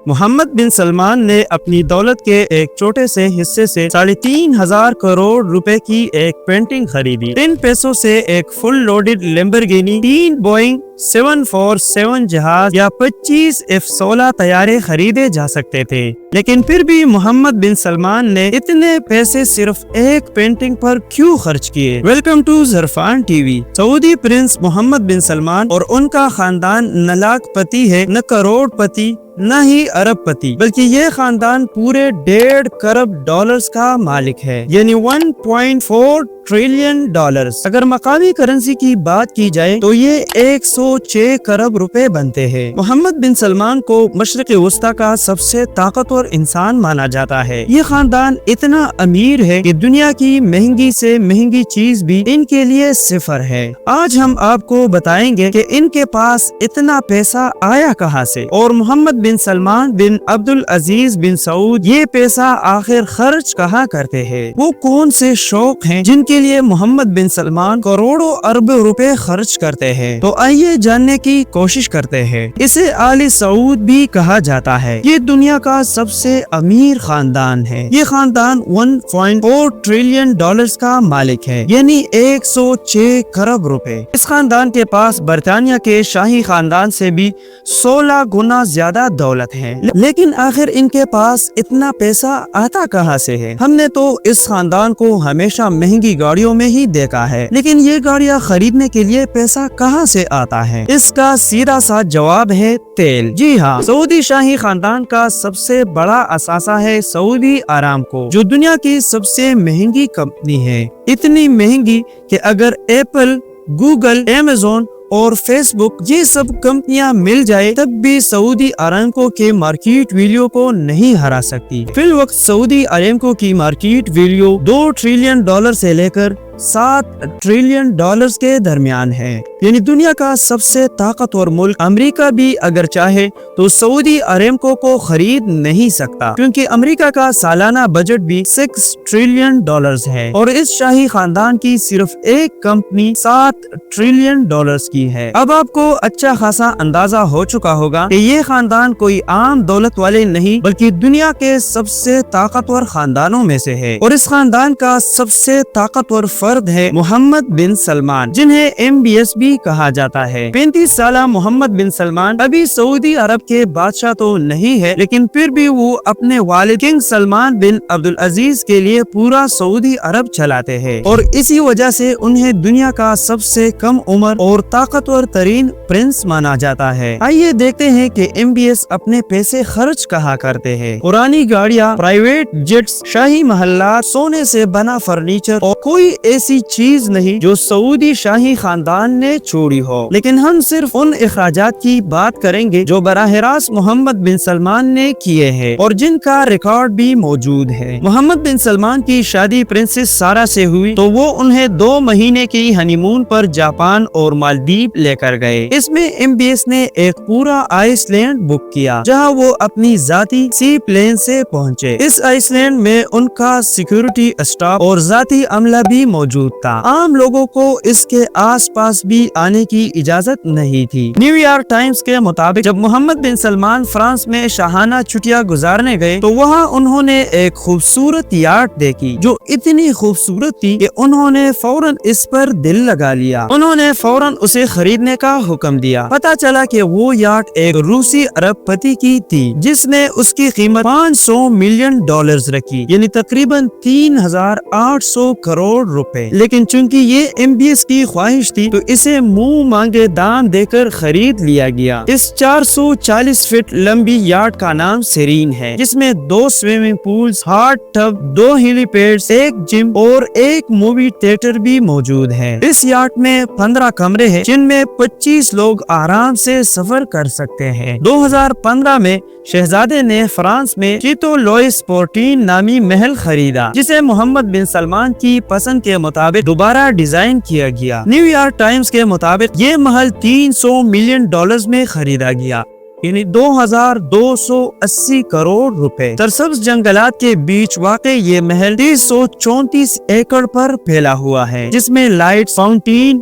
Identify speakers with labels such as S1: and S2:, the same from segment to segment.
S1: محمد بن سلمان نے اپنی دولت کے ایک چھوٹے سے حصے سے 3,500 کروڑ روپے کی ایک پینٹنگ خریدی۔ ان پیسوں سے ایک فل لوڈڈ لیمبرگینی، 3 بوئنگ 747 جہاز یا 25 F-16 طیارے خریدے جا سکتے تھے، لیکن پھر بھی محمد بن سلمان نے اتنے پیسے صرف ایک پینٹنگ پر کیوں خرچ کیے؟ Welcome to Zarfan TV. Saudi prince Mohammad bin Salman اور ان کا خاندان نہ لاکھ پتی ہے، نہ کروڑ پتی، نہ ہی ارب پتی، بلکہ یہ خاندان پورے 1.5 کروڑ ڈالرز کا مالک ہے، یعنی 1.4 ٹریلین ڈالرز۔ اگر مقامی کرنسی کی بات کی جائے تو یہ 106 کروڑ روپے بنتے ہیں۔ محمد بن سلمان کو مشرق وسطی کا سب سے طاقتور انسان مانا جاتا ہے۔ یہ خاندان اتنا امیر ہے کہ دنیا کی مہنگی سے مہنگی چیز بھی ان کے لیے صفر ہے۔ آج ہم آپ کو بتائیں گے کہ ان کے پاس اتنا پیسہ آیا کہاں سے، اور محمد بن سلمان بن عبدالعزیز بن سعود یہ پیسہ آخر خرچ کہاں کرتے ہیں۔ وہ کون سے شوق ہیں جن کے لیے محمد بن سلمان کروڑوں اربوں روپے خرچ کرتے ہیں؟ تو آئیے جاننے کی کوشش کرتے ہیں۔ اسے آل سعود بھی کہا جاتا ہے۔ یہ دنیا کا سب سے امیر خاندان ہے۔ یہ خاندان 1.4 ٹریلین ڈالرز کا مالک ہے، یعنی 106 کروڑ روپے۔ اس خاندان کے پاس برطانیہ کے شاہی خاندان سے بھی 16 گنا زیادہ دولت ہے، لیکن آخر ان کے پاس اتنا پیسہ آتا کہاں سے ہے؟ ہم نے تو اس خاندان کو ہمیشہ مہنگی گاڑیوں میں ہی دیکھا ہے، لیکن یہ گاڑیاں خریدنے کے لیے پیسہ کہاں سے آتا ہے؟ اس کا سیدھا سا جواب ہے تیل۔ جی ہاں، سعودی شاہی خاندان کا سب سے بڑا اثاثہ ہے سعودی آرامکو، جو دنیا کی سب سے مہنگی کمپنی ہے۔ اتنی مہنگی کہ اگر ایپل، گوگل، ایمیزون اور فیس بک یہ سب کمپنیاں مل جائے تب بھی سعودی آرامکو کے مارکیٹ ویلیو کو نہیں ہرا سکتی۔ فی الوقت سعودی آرامکو کی مارکیٹ ویلیو 2 ٹریلین ڈالر سے لے کر 7 ٹریلین ڈالرز کے درمیان ہے، یعنی دنیا کا سب سے طاقتور ملک امریکہ بھی اگر چاہے تو سعودی آرامکو کو خرید نہیں سکتا، کیونکہ امریکہ کا سالانہ بجٹ بھی 6 ٹریلین ڈالرز ہے، اور اس شاہی خاندان کی صرف ایک کمپنی 7 ٹریلین ڈالرز کی ہے۔ اب آپ کو اچھا خاصا اندازہ ہو چکا ہوگا کہ یہ خاندان کوئی عام دولت والے نہیں بلکہ دنیا کے سب سے طاقتور خاندانوں میں سے ہے، اور اس خاندان کا سب سے طاقتور فرد ہے محمد بن سلمان، جنہیں MBS بھی کہا جاتا ہے۔ 35 سالہ محمد بن سلمان ابھی سعودی عرب کے بادشاہ تو نہیں ہے، لیکن پھر بھی وہ اپنے والد کنگ سلمان بن عبدالعزیز کے لیے پورا سعودی عرب چلاتے ہیں، اور اسی وجہ سے انہیں دنیا کا سب سے کم عمر اور طاقتور ترین پرنس مانا جاتا ہے۔ آئیے دیکھتے ہیں کہ MBS اپنے پیسے خرچ کہاں کرتے ہیں۔ پرانی گاڑیاں، پرائیویٹ جیٹس، شاہی محلات، سونے سے بنا فرنیچر، اور کوئی ایسی چیز نہیں جو سعودی شاہی خاندان نے چھوڑی ہو، لیکن ہم صرف ان اخراجات کی بات کریں گے جو براہ راست محمد بن سلمان نے کیے ہیں اور جن کا ریکارڈ بھی موجود ہے۔ محمد بن سلمان کی شادی پرنسس سارا سے ہوئی تو وہ انہیں 2 مہینے کی ہنی مون پر جاپان اور مالدیپ لے کر گئے۔ اس میں MBS نے ایک پورا آئس لینڈ بک کیا جہاں وہ اپنی ذاتی سی پلین سے پہنچے۔ اس آئس لینڈ میں ان کا سیکیورٹی اسٹاف اور ذاتی عملہ بھی موجود تھا۔ عام لوگوں کو اس کے آس پاس بھی آنے کی اجازت نہیں تھی۔ نیو یارک ٹائمز کے مطابق جب محمد بن سلمان فرانس میں شاہانہ چھٹیاں گزارنے گئے تو وہاں انہوں نے ایک خوبصورت یاٹ دیکھی جو اتنی خوبصورت تھی کہ انہوں نے فوراً اس پر دل لگا لیا۔ انہوں نے فوراً اسے خریدنے کا حکم دیا۔ پتہ چلا کہ وہ یاٹ ایک روسی ارب پتی کی تھی جس نے اس کی قیمت 500 ملین ڈالرز رکھی، یعنی تقریباً 3,800 کروڑ روپے، لیکن چونکہ یہ MBS کی خواہش تھی تو اسے منہ مانگے دام دے کر خرید لیا گیا۔ اس 440 فٹ لمبی یاٹ کا نام سیرین ہے، جس میں 2 سوئمنگ پولز، ہاٹ ٹب، 2 ہیلی پیڈز، ایک جم اور ایک مووی تھیٹر بھی موجود ہے۔ اس یاٹ میں 15 کمرے ہیں جن میں 25 لوگ آرام سے سفر کر سکتے ہیں۔ 2015 میں شہزادے نے فرانس میں چیتو لوئس پورٹین نامی محل خریدا جسے محمد بن سلمان کی پسند کے مطابق دوبارہ ڈیزائن کیا گیا۔ نیو یارک ٹائمز کے مطابق یہ محل 300 ملین ڈالرز میں خریدا گیا، یعنی 2,280 کروڑ روپے۔ سرسبز جنگلات کے بیچ واقع یہ محل 334 ایکڑ پر پھیلا ہوا ہے، جس میں لائٹ، فاؤنٹین،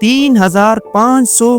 S1: 3500